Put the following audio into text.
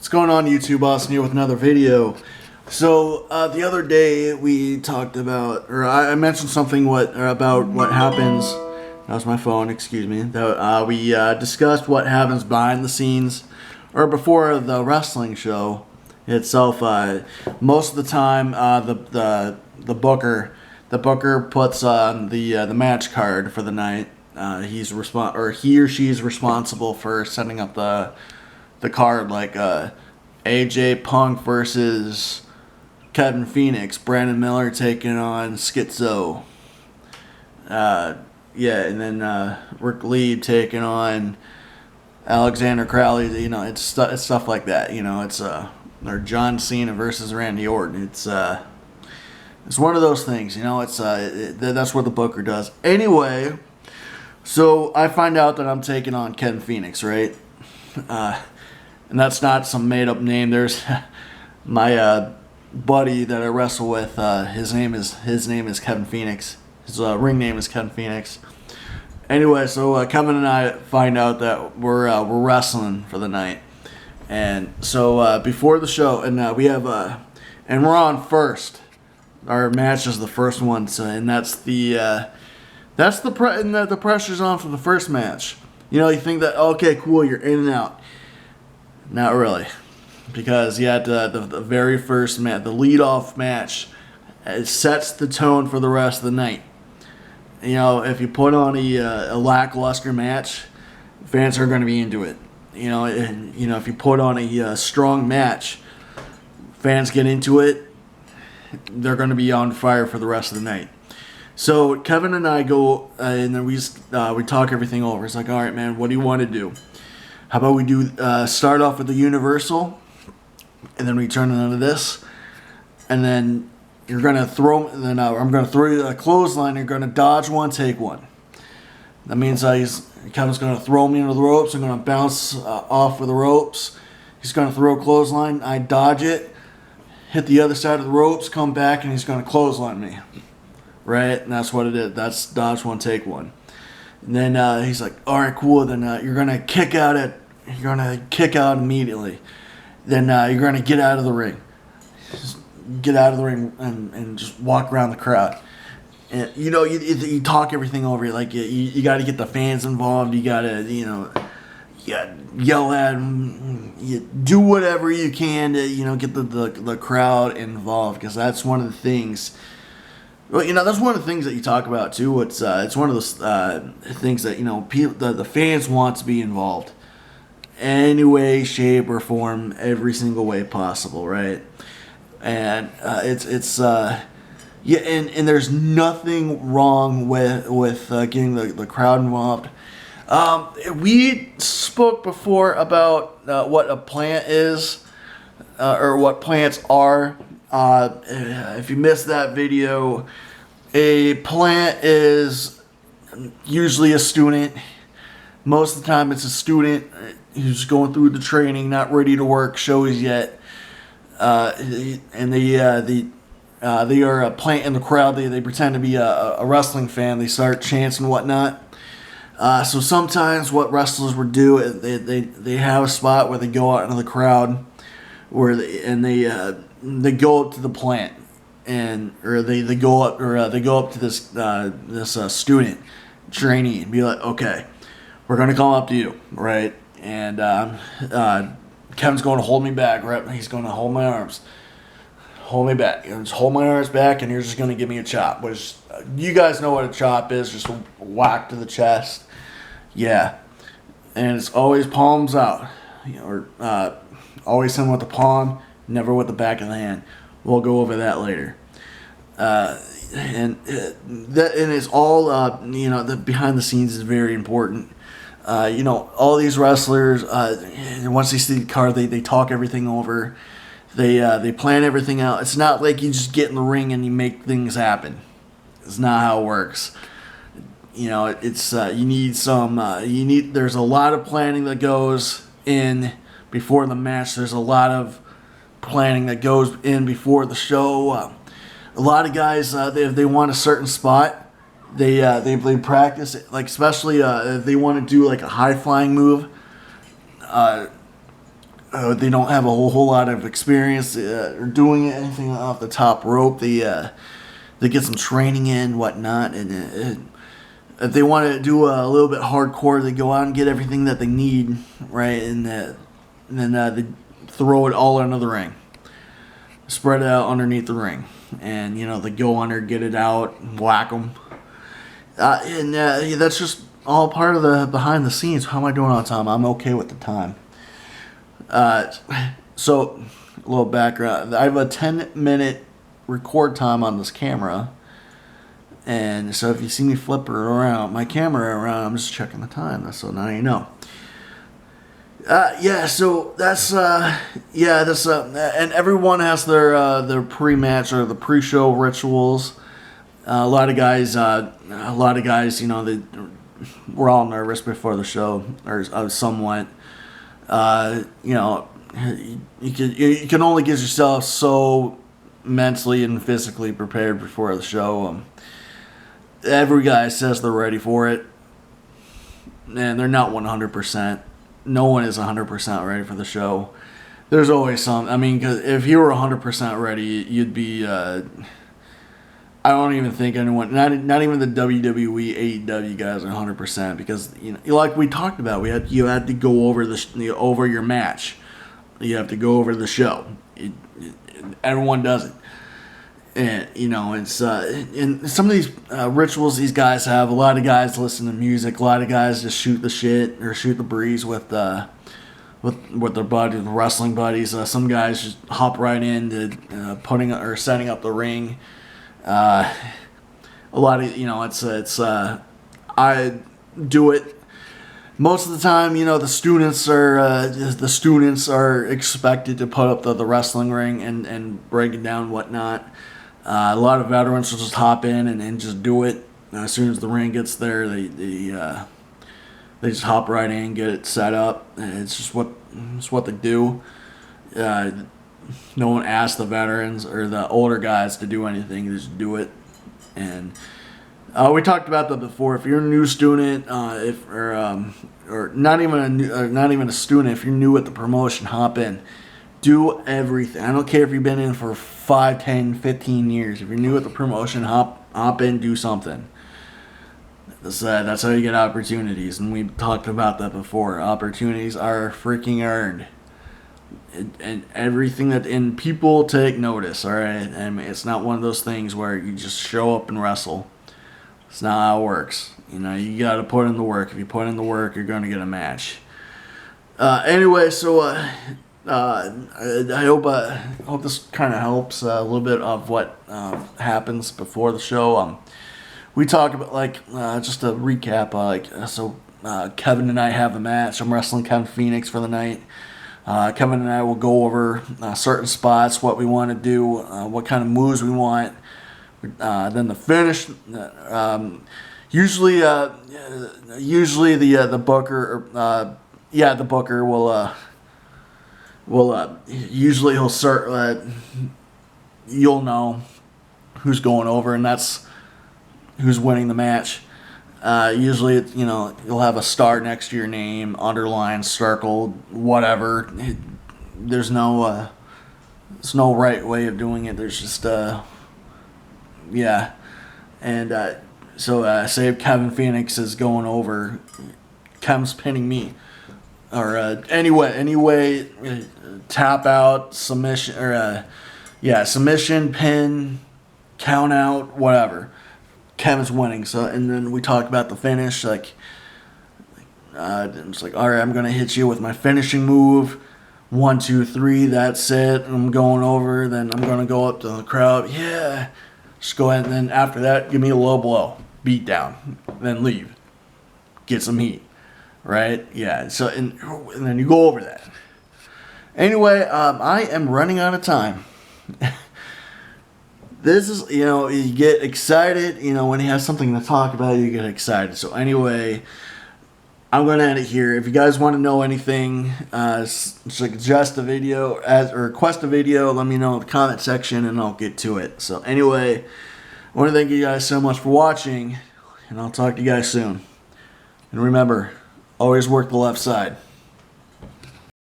What's going on, YouTube? Austin here with another video. So the other day we talked about, or I mentioned something about what happens. That was my phone. Excuse me. We discussed what happens behind the scenes, or before the wrestling show itself. Most of the time, the booker puts on the match card for the night. He or she is responsible for setting up the card, like AJ Punk versus Kevin Phoenix, Brandon Miller taking on Schizo. And then Rick Lee taking on Alexander Crowley. You know, it's stuff like that. You know, it's or John Cena versus Randy Orton. It's one of those things. You know, that's what the booker does. Anyway, so I find out that I'm taking on Kevin Phoenix, right? And that's not some made-up name. There's my buddy that I wrestle with. His name is Kevin Phoenix. His ring name is Kevin Phoenix. Anyway, so Kevin and I find out that we're wrestling for the night, and so before the show, and we have and we're on first. Our match is the first one, so, and the pressure's on for the first match. You know, you think that, okay, cool, you're in and out. Not really, because you had the very first match, the lead-off match, it sets the tone for the rest of the night. You know, if you put on a lackluster match, fans are going to be into it. You know, if you put on a strong match, fans get into it, they're going to be on fire for the rest of the night. So Kevin and I go, and then we talk everything over. It's like, all right, man, what do you want to do? How about we do start off with the Universal, and then we turn it into this, and then you're gonna throw. And then I'm gonna throw you a clothesline. You're gonna dodge one, take one. That means Kevin's gonna throw me into the ropes. I'm gonna bounce off of the ropes. He's gonna throw a clothesline. I dodge it, hit the other side of the ropes, come back, and he's gonna clothesline me. Right, and that's what it is. That's dodge one, take one. And then he's like, all right, cool. Then you're gonna kick out immediately. Then you're gonna get out of the ring. Just get out of the ring and just walk around the crowd. And you know, you talk everything over. Like you got to get the fans involved. You got to yell at them. You do whatever you can to get the crowd involved, because that's one of the things. Well, that's one of the things that you talk about too. It's one of those things that the fans want to be involved, any way, shape, or form, every single way possible, right? And and there's nothing wrong with getting the crowd involved. We spoke before about what a plant is, or what plants are. If you missed that video, a plant is usually a student. Most of the time it's a student who's going through the training, not ready to work shows yet. And they are a plant in the crowd. They pretend to be a wrestling fan. They start chanting and whatnot. So sometimes what wrestlers would do, they have a spot where they go out into the crowd, they go up to the plant, or they go up to this student trainee and be like, okay, we're gonna come up to you, right? And Kevin's going to hold me back, right? He's going to hold my arms, hold me back, and just hold my arms back, and you're just gonna give me a chop. Which you guys know what a chop is, just a whack to the chest, yeah. And it's always palms out, or always him with the palm. Never with the back of the hand. We'll go over that later. And it's all the behind the scenes is very important. All these wrestlers, once they see the card, they talk everything over. They plan everything out. It's not like you just get in the ring and you make things happen. It's not how it works. It's there's a lot of planning that goes in before the match. There's a lot of planning that goes in before the show. A lot of guys, if they want a certain spot, they practice it. Like, especially if they want to do like a high flying move. they don't have a whole lot of experience or doing anything off the top rope. They get some training in, whatnot, and if they want to do a little bit hardcore, they go out and get everything that they need, right, and then they throw it all into the ring, spread it out underneath the ring, and they go under, get it out, whack them, and that's just all part of the behind the scenes. How am I doing on time? I'm okay with the time. So a little background. I have a 10-minute record time on this camera, and so if you see me flip my camera around, I'm just checking the time. That's so now you know. So that's and everyone has their pre-match or the pre-show rituals. A lot of guys, we're all nervous before the show, or somewhat. You can only get yourself so mentally and physically prepared before the show. Every guy says they're ready for it, and they're not 100%. No one is 100% ready for the show. There's always some. I mean, 'cause if you were 100% ready, you'd be. I don't even think anyone, not even the WWE, AEW guys are 100%, because like we talked about, you had to go over over your match. You have to go over the show. Everyone does it. And it's and some of these rituals these guys have. A lot of guys listen to music. A lot of guys just shoot the shit or shoot the breeze with their buddies, wrestling buddies. Some guys just hop right into putting or setting up the ring. A lot of it's I do it most of the time. The students are expected to put up the wrestling ring and break it down and whatnot. A lot of veterans will just hop in and just do it. As soon as the ring gets there, they just hop right in, get it set up. And it's what they do. No one asks the veterans or the older guys to do anything; they just do it. And we talked about that before. If you're a new student, or not even a student, if you're new at the promotion, hop in. Do everything. I don't care if you've been in for 5, 10, 15 years. If you're new at the promotion, hop in, do something. That's how you get opportunities, and we've talked about that before. Opportunities are freaking earned, and everything and people take notice. All right, and it's not one of those things where you just show up and wrestle. It's not how it works. You got to put in the work. If you put in the work, you're going to get a match. Anyway, so. I hope this kind of helps a little bit of what happens before the show. We talk about just to recap. Kevin and I have a match. I'm wrestling Kevin Phoenix for the night. Kevin and I will go over certain spots, what we want to do, what kind of moves we want. Then the finish. Usually the booker. The booker will. Usually he'll start. You'll know who's going over, and that's who's winning the match. Usually, you'll have a star next to your name, underlined, circled, whatever. There's no right way of doing it. There's just And say if Kevin Phoenix is going over, Kevin's pinning me. Or anyway, tap out, submission, or submission, pin, count out, whatever. Kevin's winning. So, and then we talk about the finish. It's like, all right, I'm gonna hit you with my finishing move. 1, 2, 3. That's it. I'm going over. Then I'm gonna go up to the crowd. Yeah, just go ahead. And then after that, give me a low blow, beat down, then leave, get some heat. Right? Yeah. So and then you go over that. Anyway, I am running out of time. This is, you get excited. When you have something to talk about, you get excited. So anyway, I'm going to end it here. If you guys want to know anything, suggest a video or request a video, let me know in the comment section and I'll get to it. So anyway, I want to thank you guys so much for watching, and I'll talk to you guys soon. And remember, always work the left side.